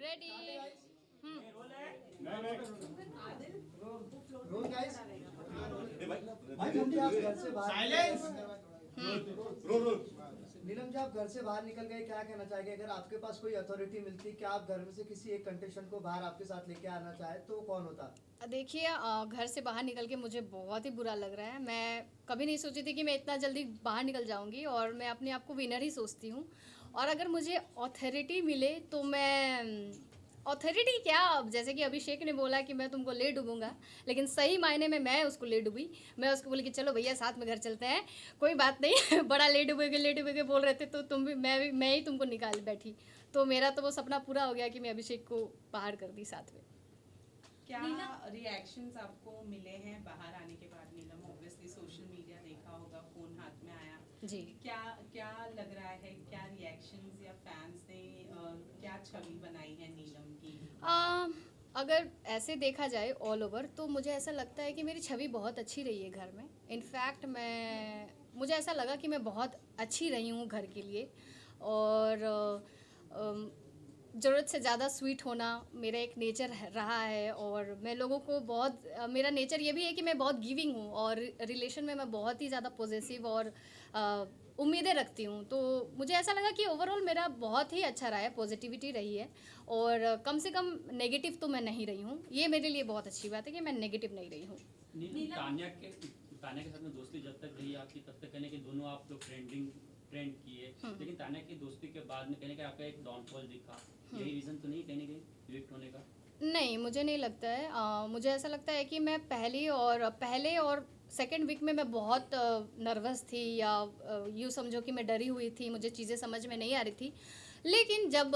Ready. Role guys. भाई जल्दी आप घर से बाहर साइलेंस। नीलम जी, आप घर से बाहर निकल गए, क्या कहना चाहेंगे? अगर आपके पास कोई अथॉरिटी मिलती, क्या आप घर में से किसी एक कंटेस्टेंट को बाहर आपके साथ लेके आना चाहे तो कौन होता? देखिए, घर से बाहर निकल के मुझे बहुत ही बुरा लग रहा है। मैं कभी नहीं सोची थी कि मैं इतना जल्दी बाहर निकल जाऊंगी, और मैं अपने आप को विनर ही सोचती हूँ। और अगर मुझे अथॉरिटी मिले तो मैं अथॉरिटी क्या, अब जैसे कि अभिषेक ने बोला कि मैं तुमको ले डूबूंगा, लेकिन सही मायने में मैं उसको ले डूबी। मैं उसको बोली कि चलो भैया साथ में घर चलते हैं, कोई बात नहीं बड़ा ले डूबेगे बोल रहे थे तो तुम भी, मैं ही तुमको निकाल बैठी। तो मेरा तो वो सपना पूरा हो गया कि मैं अभिषेक को बाहर कर दी साथ में। क्या रिएक्शंस आपको मिले हैं बाहर आने के बाद? नीलम, ऑब्वियसली सोशल मीडिया देखा होगा, फोन हाथ में आया जी। क्या क्या लग रहा है, क्या रिएक्शंस या फैंस ने क्या छवि बनाई है नीलम की? अगर ऐसे देखा जाए ऑल ओवर, तो मुझे ऐसा लगता है कि मेरी छवि बहुत अच्छी रही है घर में। इनफैक्ट मुझे ऐसा लगा कि मैं बहुत अच्छी रही हूँ घर के लिए। और ज़रूरत से ज़्यादा स्वीट होना मेरा एक नेचर रहा है। और मैं लोगों को बहुत मेरा नेचर ये भी है कि मैं बहुत गिविंग हूँ, और रिलेशन में मैं बहुत ही ज़्यादा पॉजिटिव और उम्मीदें रखती हूँ। तो मुझे ऐसा लगा कि ओवरऑल मेरा बहुत ही अच्छा रहा है, पॉजिटिविटी रही है। और कम से कम नेगेटिव तो मैं नहीं रही हूँ। ये मेरे लिए बहुत अच्छी बात है कि मैं नेगेटिव नहीं रही हूँ। तान्या के साथ में दोस्ती जब तक रही आपकी, तब तक कहने कि दोनों आप लोग ट्रेंड किए, लेकिन तान्या की दोस्ती के बाद में कहने कि आपका एक डाउनफॉल दिखा। यही रीजन तो नहीं कहने के लिफ्ट होने का? नहीं, मुझे नहीं लगता है। मुझे ऐसा लगता है कि मैं पहले और सेकेंड वीक में मैं बहुत नर्वस थी, या यूँ समझो कि मैं डरी हुई थी, मुझे चीज़ें समझ में नहीं आ रही थी। लेकिन जब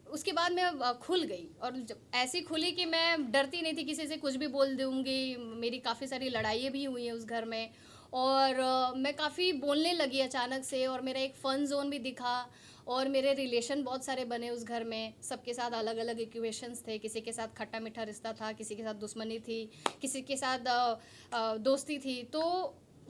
उसके बाद मैं खुल गई, और जब ऐसी खुली कि मैं डरती नहीं थी किसी से, कुछ भी बोल दूँगी। मेरी काफ़ी सारी लड़ाइयाँ भी हुई हैं उस घर में, और मैं काफ़ी बोलने लगी अचानक से, और मेरा एक फ़न ज़ोन भी दिखा। और मेरे रिलेशन बहुत सारे बने उस घर में, सबके साथ अलग अलग इक्वेशंस थे। किसी के साथ खट्टा मीठा रिश्ता था, किसी के साथ दुश्मनी थी, किसी के साथ दोस्ती थी। तो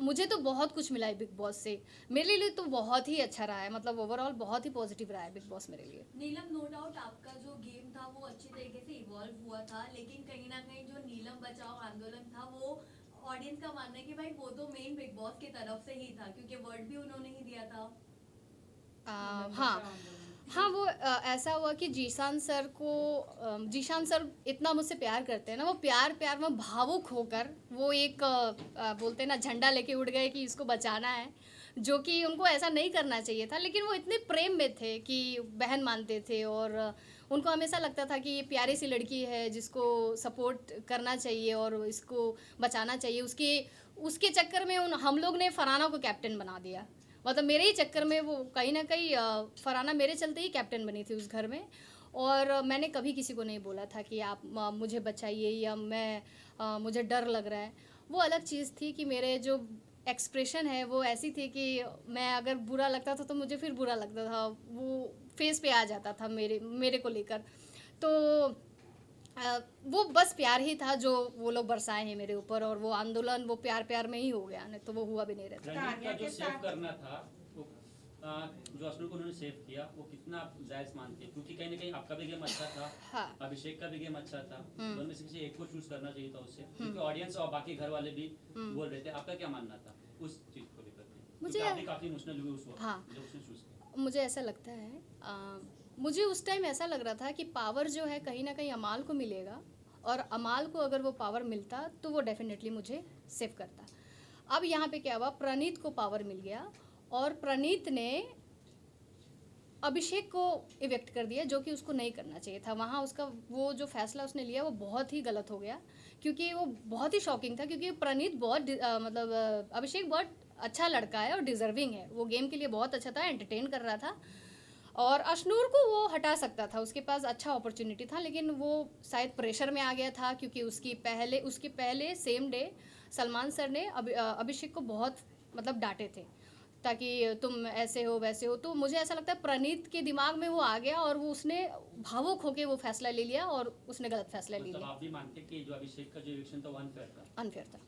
मुझे तो बहुत कुछ मिला है बिग बॉस से। मेरे लिए तो बहुत ही अच्छा रहा है, मतलब ओवरऑल बहुत ही पॉजिटिव रहा है बिग बॉस मेरे लिए। नीलम, नो डाउट आपका जो गेम था वो अच्छी तरीके से इवॉल्व हुआ था, लेकिन कहीं ना कहीं जो नीलम बचाओ आंदोलन था वो ऑडियंस का मानना है कि भाई वो तो मेन बिग बॉस की तरफ से ही था, क्योंकि वर्ड भी उन्होंने ही दिया था। हाँ, वो ऐसा हुआ कि जीशान सर इतना मुझसे प्यार करते हैं ना, वो प्यार में भावुक होकर वो एक बोलते हैं ना, झंडा लेके उड़ गए कि इसको बचाना है, जो कि उनको ऐसा नहीं करना चाहिए था। लेकिन वो इतने प्रेम में थे कि बहन मानते थे, और उनको हमेशा लगता था कि ये प्यारी सी लड़की है जिसको सपोर्ट करना चाहिए और इसको बचाना चाहिए। उसके चक्कर में हम लोग ने फरहाना को कैप्टन बना दिया। मतलब मेरे ही चक्कर में वो कहीं ना कहीं फरहाना मेरे चलते ही कैप्टन बनी थी उस घर में। और मैंने कभी किसी को नहीं बोला था कि आप मुझे बचाइए, या मुझे डर लग रहा है। वो अलग चीज़ थी कि मेरे जो एक्सप्रेशन है वो ऐसी थी कि मैं अगर बुरा लगता था तो मुझे फिर बुरा लगता था, वो फेस पे आ जाता था मेरे को लेकर। तो वो बस प्यार ही था जो वो लोग बरसाए हैं मेरे ऊपर, और वो आंदोलन वो प्यार में ही हो गया, नहीं तो वो हुआ भी नहीं रहता। रणवीर का जो सेव करना था वो जो अश्विन को उन्होंने सेव किया, वो कितना जायज मानते हैं? क्योंकि कहीं ना कहीं आपका भी गेम अच्छा था, हाँ। अभिषेक का भी गेम अच्छा था, दोनों में से किसी एक को चूज करना चाहिए था उससे, क्योंकि ऑडियंस और बाकी घर वाले भी बोल रहे थे। आपका क्या मानना था उस चीज को लेकर? मुझे आप भी काफी इमोशनल हुए उस वक्त। हाँ, जब उसने चूज किया। मुझे ऐसा लगता है, मुझे उस टाइम ऐसा लग रहा था कि पावर जो है कहीं ना कहीं अमाल को मिलेगा, और अमाल को अगर वो पावर मिलता तो वो डेफिनेटली मुझे सेव करता। अब यहाँ पे क्या हुआ, प्रणीत को पावर मिल गया, और प्रणीत ने अभिषेक को इवेक्ट कर दिया, जो कि उसको नहीं करना चाहिए था। वहाँ उसका वो जो फैसला उसने लिया वो बहुत ही गलत हो गया, क्योंकि वो बहुत ही शॉकिंग था। क्योंकि प्रणीत बहुत मतलब अभिषेक बहुत अच्छा लड़का है और डिजर्विंग है, वो गेम के लिए बहुत अच्छा था, एंटरटेन कर रहा था, और अशनूर को वो हटा सकता था, उसके पास अच्छा अपॉर्चुनिटी था। लेकिन वो शायद प्रेशर में आ गया था, क्योंकि उसके पहले सेम डे सलमान सर ने अभिषेक को बहुत मतलब डांटे थे, ताकि तुम ऐसे हो वैसे हो। तो मुझे ऐसा लगता है प्रणीत के दिमाग में वो आ गया, और वो उसने भावुक होके वो फैसला ले लिया, और उसने गलत फैसला ले लिया। आप भी मानते कि जो अभिषेक का जो इलेक्शन था वो अनफेयर था? अनफेयर था।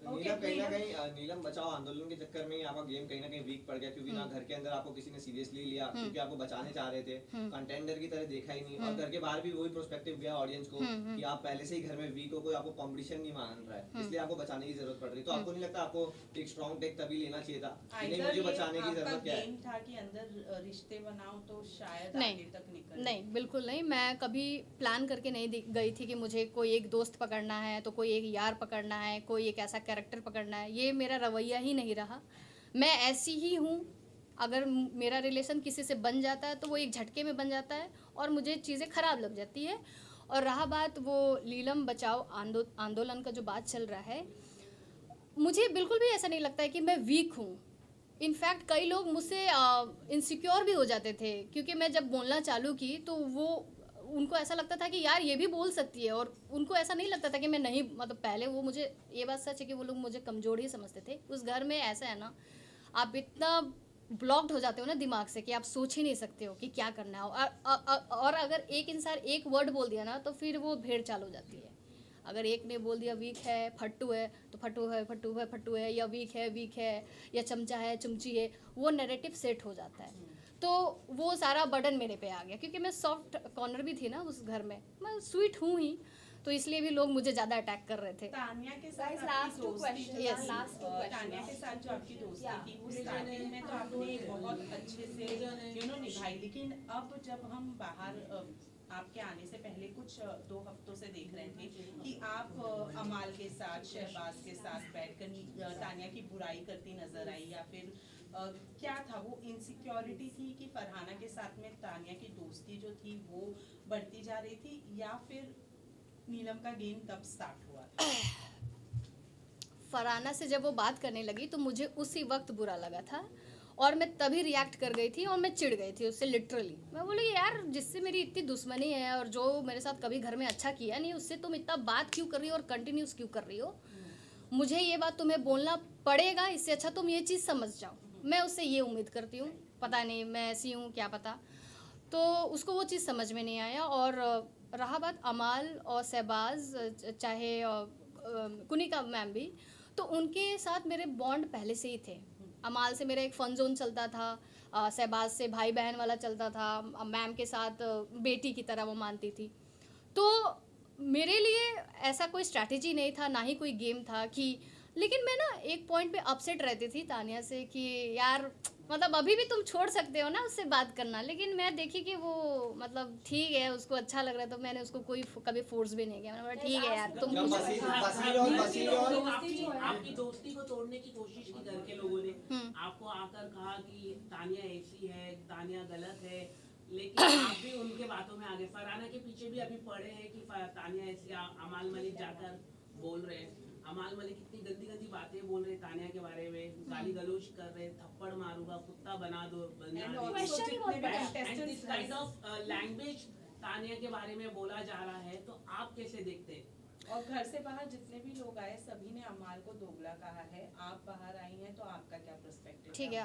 Okay, कहीं ना नीलम। कहीं नीलम बचाओ आंदोलन के चक्कर में ही आपका गेम कहीं ना कहीं वीक पड़ गया, क्योंकि ना घर के अंदर आपको किसी ने सीरियसली लिया क्योंकि आपको बचाने चाह रहे थे, कंटेंडर की तरह देखा ही नहीं, और घर के बाहर भी वही प्रोस्पेक्टिव गया ऑडियंस को कि आप पहले से ही घर में वीक हो, कोई आपको कंपटीशन नहीं मान रहा है, इसलिए आपको बचाने की जरूरत पड़ रही। तो आपको नहीं लगता आपको एक स्ट्रॉन्ग टेक तभी लेना चाहिए था कि नहीं, मुझे बचाने की जरूरत क्या है? गेम था कि अंदर रिश्ते बनाओ तो शायद नहीं, आगे तक निकल नहीं, बिल्कुल नहीं। मैं कभी प्लान करके नहीं गई थी कि मुझे कोई एक दोस्त पकड़ना है तो कोई एक यार पकड़ना है, कोई एक ऐसा कैरेक्टर पकड़ना है। ये मेरा रवैया ही नहीं रहा। मैं ऐसी ही हूँ। अगर मेरा रिलेशन किसी से बन जाता है तो वो एक झटके में बन जाता है और मुझे चीज़ें ख़राब लग जाती है। और रहा बात वो नीलम बचाओ आंदोलन का जो बात चल रहा है, मुझे बिल्कुल भी ऐसा नहीं लगता है कि मैं वीक हूँ। इनफैक्ट कई लोग मुझसे इनसिक्योर भी हो जाते थे, क्योंकि मैं जब बोलना चालू की तो वो उनको ऐसा लगता था कि यार ये भी बोल सकती है, और उनको ऐसा नहीं लगता था कि मैं नहीं, मतलब पहले वो मुझे, ये बात सच है कि वो लोग मुझे कमज़ोर ही समझते थे। उस घर में ऐसा है ना, आप इतना ब्लॉक्ड हो जाते हो ना दिमाग से कि आप सोच ही नहीं सकते हो कि क्या करना है। और अगर एक इंसान एक वर्ड बोल दिया ना तो फिर वो भेड़ चाल हो जाती है। अगर एक ने बोल दिया वीक है, फट्टू है, तो फट्टू है, फट्टू है, फट्टू है, या वीक है, या चमचा है, चमची है, वो नैरेटिव सेट हो जाता है। तो वो सारा बर्डन मेरे पे आ गया, क्योंकि मैं सॉफ्ट कॉर्नर भी थी ना उस घर में, मैं स्वीट हूँ ही, तो इसलिए भी लोग मुझे ज़्यादा अटैक कर रहे थे। तानिया के साथ Guys, आपकी last two दोस्ती questions. जो Yes. थी, Last two questions. तानिया के साथ जो आपकी दोस्ती Yeah. थी वो स्टार्टिंग में तो आपने बहुत अच्छे से निभाई, लेकिन अब जब हम बाहर आपके आने से पहले कुछ 2 हफ्तों से देख रहे थे कि आप अमाल के साथ, शहबाज के साथ बैठकर तानिया की बुराई करती नजर आई, या फिर क्या था वो इनसिक्योरिटी थी कि फरहाना के साथ में तानिया की दोस्ती जो थी वो बढ़ती जा रही थी, या फिर नीलम का गेम तब स्टार्ट हुआ था? फरहाना से जब वो बात करने लगी तो मुझे उसी वक्त बुरा लगा था, और मैं तभी रिएक्ट कर गई थी और मैं चिढ़ गई थी उससे लिटरली। मैं बोली यार, जिससे मेरी इतनी दुश्मनी है और जो मेरे साथ कभी घर में अच्छा किया नहीं, उससे तुम इतना बात क्यों कर रही हो और कंटिन्यूस क्यों कर रही हो? मुझे ये बात तुम्हें बोलना पड़ेगा, इससे अच्छा तुम ये चीज़ समझ जाओ। मैं उससे ये उम्मीद करती हूँ, पता नहीं मैं ऐसी हूँ क्या पता। तो उसको वो चीज़ समझ में नहीं आया। और रहा बात अमाल और शहबाज, चाहे कुनिका मैम भी, तो उनके साथ मेरे बॉन्ड पहले से ही थे। अमाल से मेरा एक फ़न जोन चलता था, शहबाज से भाई बहन वाला चलता था, मैम के साथ बेटी की तरह वो मानती थी। तो मेरे लिए ऐसा कोई स्ट्रैटेजी नहीं था, ना ही कोई गेम था कि, लेकिन मैं ना एक पॉइंट पे अपसेट रहती थी तानिया से कि यार मतलब अभी भी तुम छोड़ सकते हो ना उससे बात करना। लेकिन मैं देखी कि वो मतलब ठीक है, उसको अच्छा लग रहा है, तो मैंने उसको कोई कभी फोर्स भी नहीं किया। मैंने बोला ठीक है यार, तुम जब बसीर और आपकी दोस्ती को तोड़ने की कोशिश की घर के लोगों ने, आपको आकर कहा कि तानिया ऐसी है, तानिया गलत है, लेकिन आप भी उनके बातों में आ गए। फरहाना के पीछे भी अभी पड़े हैं कि तानिया ऐसी, अमाल मलिक जाकर बोल रहे हैं, अमाल मलिक कितनी गंदी गंदी बातें बोल रहे हैं तानिया के बारे में, गाली गलौज कर रहे हैं, थप्पड़ मारूंगा, कुत्ता बना दो, this kind of language Tania के बारे में बोला जा रहा है, तो आप कैसे देखते हैं? और घर से बाहर जितने भी लोग आए सभी ने अमाल को दोगला कहा है, आप बाहर आई हैं तो आपका क्या पर्सपेक्टिव? ठीक है।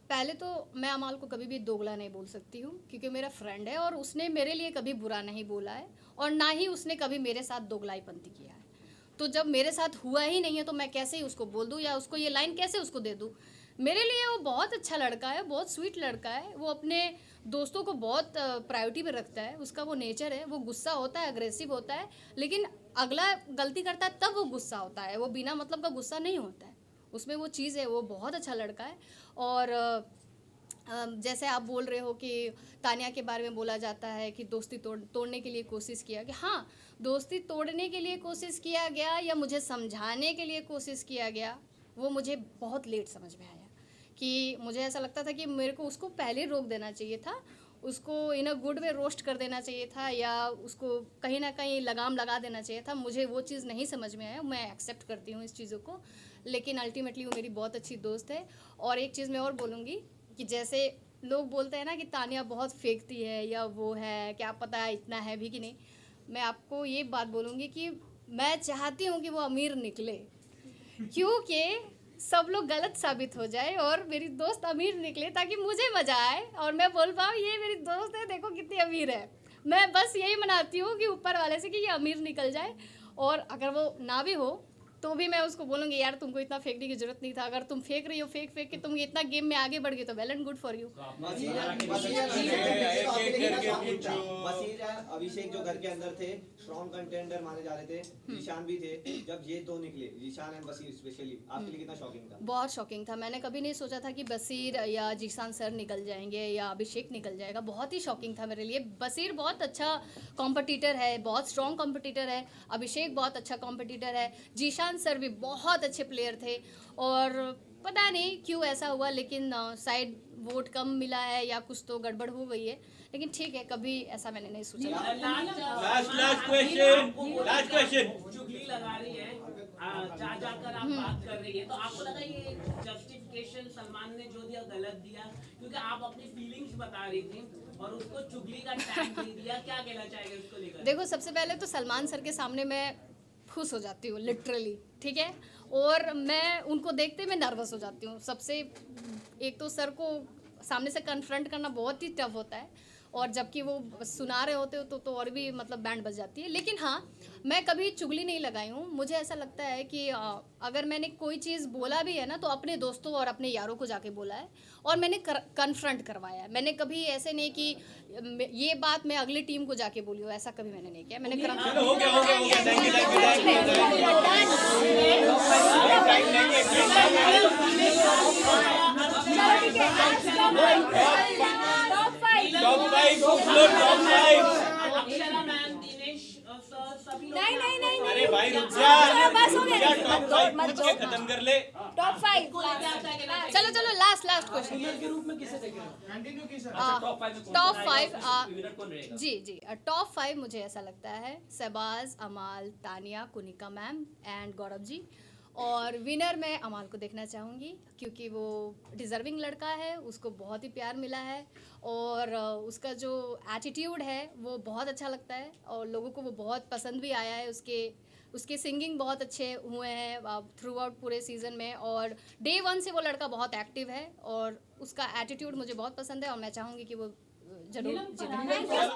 पहले तो मैं अमाल को कभी भी दोगला नहीं बोल सकती हूँ, क्योंकि मेरा फ्रेंड है और उसने मेरे लिए कभी बुरा नहीं बोला है, और ना ही उसने कभी मेरे साथ दोगलाईपंती किया है। तो जब मेरे साथ हुआ ही नहीं है तो मैं कैसे ही उसको बोल दूँ, या उसको ये लाइन कैसे उसको दे दूँ? मेरे लिए वो बहुत अच्छा लड़का है, बहुत स्वीट लड़का है। वो अपने दोस्तों को बहुत प्रायोरिटी पे रखता है, उसका वो नेचर है। वो गुस्सा होता है, अग्रेसिव होता है, लेकिन अगला गलती करता है तब वो गुस्सा होता है, वो बिना मतलब का गुस्सा नहीं होता है। उसमें वो चीज़ है, वो बहुत अच्छा लड़का है। और जैसे आप बोल रहे हो कि तानिया के बारे में बोला जाता है कि दोस्ती तोड़ने के लिए कोशिश किया गया। हाँ, दोस्ती तोड़ने के लिए कोशिश किया गया या मुझे समझाने के लिए कोशिश किया गया, वो मुझे बहुत लेट समझ में आया। कि मुझे ऐसा लगता था कि मेरे को उसको पहले रोक देना चाहिए था, उसको इन अ गुड वे रोस्ट कर देना चाहिए था, या उसको कहीं ना कहीं लगाम लगा देना चाहिए था। मुझे वो चीज़ नहीं समझ में आया। मैं एक्सेप्ट करती हूँ इस चीज़ों को, लेकिन अल्टीमेटली वो मेरी बहुत अच्छी दोस्त है। और एक चीज़ मैं और बोलूँगी कि जैसे लोग बोलते हैं ना कि तानिया बहुत फेंकती है या वो है, क्या पता है इतना है भी कि नहीं। मैं आपको ये बात बोलूँगी कि मैं चाहती हूँ कि वो अमीर निकले, क्योंकि सब लोग गलत साबित हो जाए और मेरी दोस्त अमीर निकले, ताकि मुझे मज़ा आए और मैं बोल पाऊँ ये मेरी दोस्त है, देखो कितनी अमीर है। मैं बस यही मनाती हूँ कि ऊपर वाले से कि ये अमीर निकल जाए, और अगर वो ना भी हो तो भी मैं उसको बोलूँगी यार तुमको इतना फेंकने की जरूरत नहीं था, अगर तुम फेंक रही हो फेंक फेंक के तुम इतना गेम में आगे बढ़ गए तो well and good for you. तो आप वसीर है, अभिषेक जो घर के अंदर थे स्ट्रॉन्ग कंटेंडर माने जा रहे थे, जीशान भी थे, जब ये दो निकले जीशान एंड बसीर स्पेशली आपके लिए कितना शॉकिंग था? बहुत शॉकिंग था, मैंने कभी नहीं सोचा था कि बसीर या जीशान सर निकल जाएंगे या अभिषेक निकल जाएगा, बहुत ही शॉकिंग था मेरे लिए। बसीर बहुत अच्छा कॉम्पिटिटर है, बहुत स्ट्रॉन्ग कॉम्पिटिटर है, अभिषेक बहुत अच्छा कॉम्पिटिटर है, जीशान सर भी बहुत अच्छे प्लेयर थे। और पता नहीं क्यों ऐसा हुआ, लेकिन शायद वोट कम मिला है या कुछ तो गड़बड़ हो गई है, लेकिन ठीक है, कभी ऐसा मैंने नहीं सोचा। लास्ट क्वेश्चन चुगली लगा रही है, जा जाकर आप बात कर रही है, तो आपको लगा ये जस्टिफिकेशन सलमान ने जो दिया गलत दिया, क्योंकि आप अपनी फीलिंग्स बता रही थी और उसको चुगली का टैग दे दिया, क्या कहना चाहेंगे उसको लेकर? देखो, सबसे पहले तो सलमान सर के सामने मैं खुश हो जाती हूँ लिटरली, ठीक है, और मैं उनको देखते मैं नर्वस हो जाती हूँ। सबसे एक तो सर को सामने से कन्फ्रंट करना बहुत ही टफ होता है, और जबकि वो सुना रहे होते हो तो और भी मतलब बैंड बज जाती है। लेकिन हाँ, मैं कभी चुगली नहीं लगाई हूँ। मुझे ऐसा लगता है कि अगर मैंने कोई चीज़ बोला भी है ना तो अपने दोस्तों और अपने यारों को जाके बोला है, और मैंने कन्फ्रंट करवाया है। मैंने कभी ऐसे नहीं कि ये बात मैं अगली टीम को जाके बोली हूँ, ऐसा कभी मैंने नहीं किया। मैंने अक्षरा मैम, दिनेश सर, सभी लोग नहीं अरे भाई रुक जा, बस हो गया, टॉप 5 खत्म कर ले। टॉप 5 चलो लास्ट क्वेश्चन। के रूप में किसे देख रहे हो? कंटिन्यू की सर। टॉप 5 टॉप 5 विनर कौन रहेगा? जी टॉप 5 मुझे ऐसा लगता है शहबाज, अमाल, तानिया, कुनिका मैम एंड गौरव जी। और विनर मैं अमाल को देखना चाहूँगी, क्योंकि वो डिज़र्विंग लड़का है, उसको बहुत ही प्यार मिला है, और उसका जो एटीट्यूड है वो बहुत अच्छा लगता है, और लोगों को वो बहुत पसंद भी आया है। उसके सिंगिंग बहुत अच्छे हुए हैं थ्रू आउट पूरे सीज़न में, और डे 1 से वो लड़का बहुत एक्टिव है, और उसका एटीट्यूड मुझे बहुत पसंद है, और मैं चाहूँगी कि वो जरूर जीते।